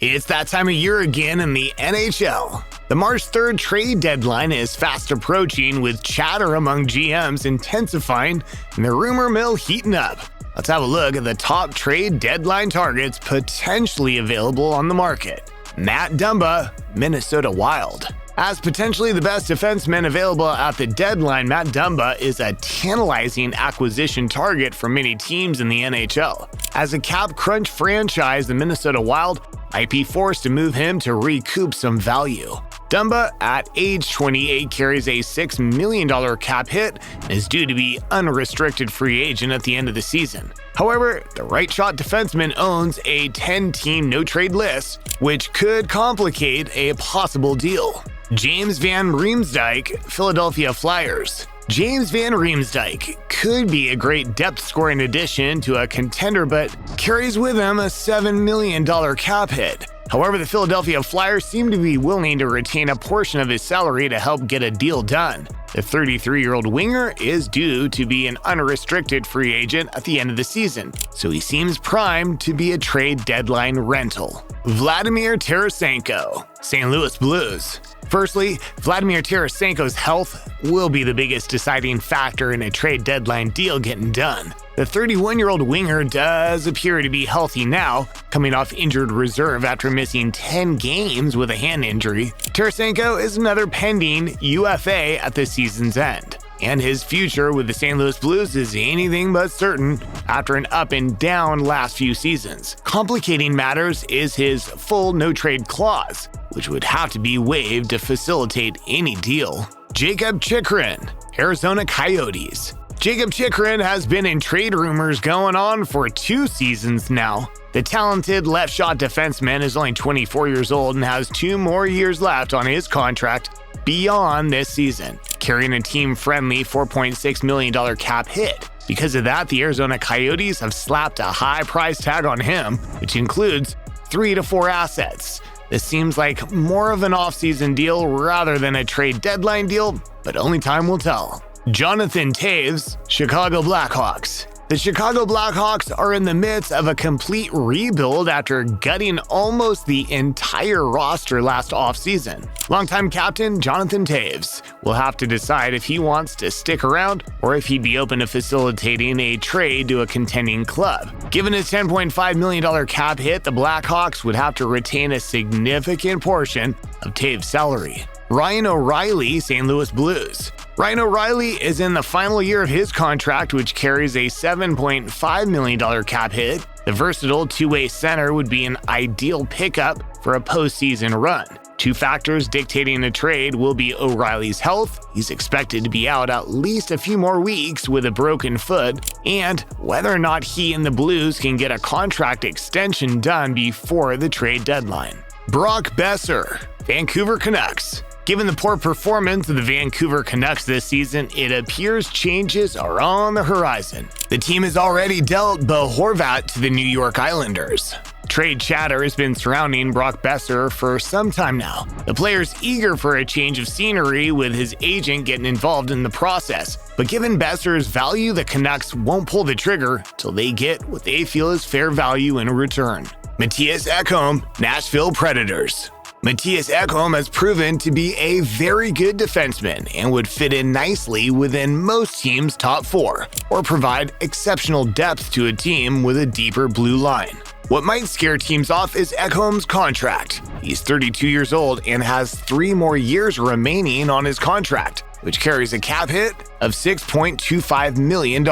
It's that time of year again in the NHL. The March 3rd trade deadline is fast approaching, with chatter among GMs intensifying and the rumor mill heating up. Let's have a look at the top trade deadline targets potentially available on the market. Matt Dumba, Minnesota Wild. As potentially the best defenseman available at the deadline, Matt Dumba is a tantalizing acquisition target for many teams in the NHL. As a cap crunch franchise, the Minnesota Wild might be forced to move him to recoup some value. Dumba, at age 28, carries a $6 million cap hit and is due to be unrestricted free agent at the end of the season. However, the right-shot defenseman owns a 10-team no-trade list, which could complicate a possible deal. James Van Riemsdyk, Philadelphia Flyers. James Van Riemsdyk could be a great depth-scoring addition to a contender, but carries with him a $7 million cap hit. However, the Philadelphia Flyers seem to be willing to retain a portion of his salary to help get a deal done. The 33-year-old winger is due to be an unrestricted free agent at the end of the season, so he seems primed to be a trade deadline rental. Vladimir Tarasenko, St. Louis Blues. Firstly, Vladimir Tarasenko's health will be the biggest deciding factor in a trade deadline deal getting done. The 31-year-old winger does appear to be healthy now, coming off injured reserve after missing 10 games with a hand injury. Tarasenko is another pending UFA at the season's end, and his future with the St. Louis Blues is anything but certain after an up and down last few seasons. Complicating matters is his full no-trade clause, which would have to be waived to facilitate any deal. Jakob Chychrun, Arizona Coyotes. Jakob Chychrun has been in trade rumors going on for 2 seasons now. The talented left-shot defenseman is only 24 years old and has 2 more years left on his contract beyond this season, carrying a team-friendly $4.6 million cap hit. Because of that, the Arizona Coyotes have slapped a high price tag on him, which includes 3 to 4 assets. This seems like more of an off-season deal rather than a trade deadline deal, but only time will tell. Jonathan Toews, Chicago Blackhawks. The Chicago Blackhawks are in the midst of a complete rebuild after gutting almost the entire roster last offseason. Longtime captain Jonathan Toews will have to decide if he wants to stick around or if he'd be open to facilitating a trade to a contending club. Given his $10.5 million cap hit, the Blackhawks would have to retain a significant portion of Toews' salary. Ryan O'Reilly, St. Louis Blues. Ryan O'Reilly is in the final year of his contract, which carries a $7.5 million cap hit. The versatile two-way center would be an ideal pickup for a postseason run. 2 factors dictating a trade will be O'Reilly's health. He's expected to be out at least a few more weeks with a broken foot, and whether or not he and the Blues can get a contract extension done before the trade deadline. Brock Besser, Vancouver Canucks. Given the poor performance of the Vancouver Canucks this season, it appears changes are on the horizon. The team has already dealt Bo Horvat to the New York Islanders. Trade chatter has been surrounding Brock Besser for some time now. The player's eager for a change of scenery, with his agent getting involved in the process. But given Besser's value, the Canucks won't pull the trigger till they get what they feel is fair value in return. Mattias Ekholm, Nashville Predators. Mattias Ekholm has proven to be a very good defenseman and would fit in nicely within most teams' top 4, or provide exceptional depth to a team with a deeper blue line. What might scare teams off is Ekholm's contract. He's 32 years old and has 3 more years remaining on his contract, which carries a cap hit of $6.25 million.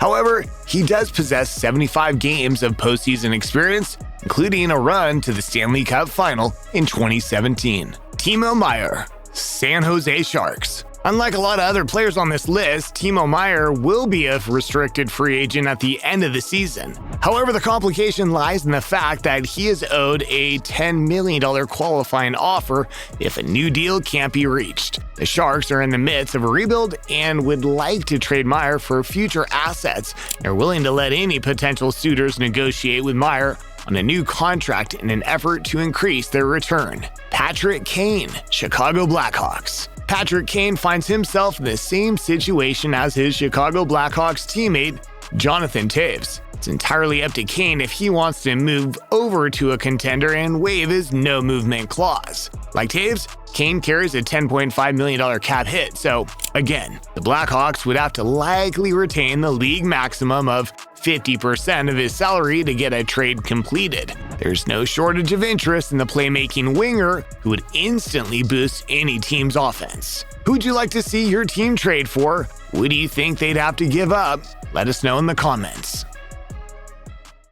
However, he does possess 75 games of postseason experience, including a run to the Stanley Cup Final in 2017. Timo Meier, San Jose Sharks. Unlike a lot of other players on this list, Timo Meier will be a restricted free agent at the end of the season. However, the complication lies in the fact that he is owed a $10 million qualifying offer if a new deal can't be reached. The Sharks are in the midst of a rebuild and would like to trade Meier for future assets. They're willing to let any potential suitors negotiate with Meier on a new contract in an effort to increase their return. Patrick Kane, Chicago Blackhawks. Patrick Kane finds himself in the same situation as his Chicago Blackhawks teammate, Jonathan Toews. It's entirely up to Kane if he wants to move over to a contender and waive his no-movement clause. Like Taves, Kane carries a $10.5 million cap hit, so again, the Blackhawks would have to likely retain the league maximum of 50% of his salary to get a trade completed. There's no shortage of interest in the playmaking winger who would instantly boost any team's offense. Who'd you like to see your team trade for? What do you think they'd have to give up? Let us know in the comments.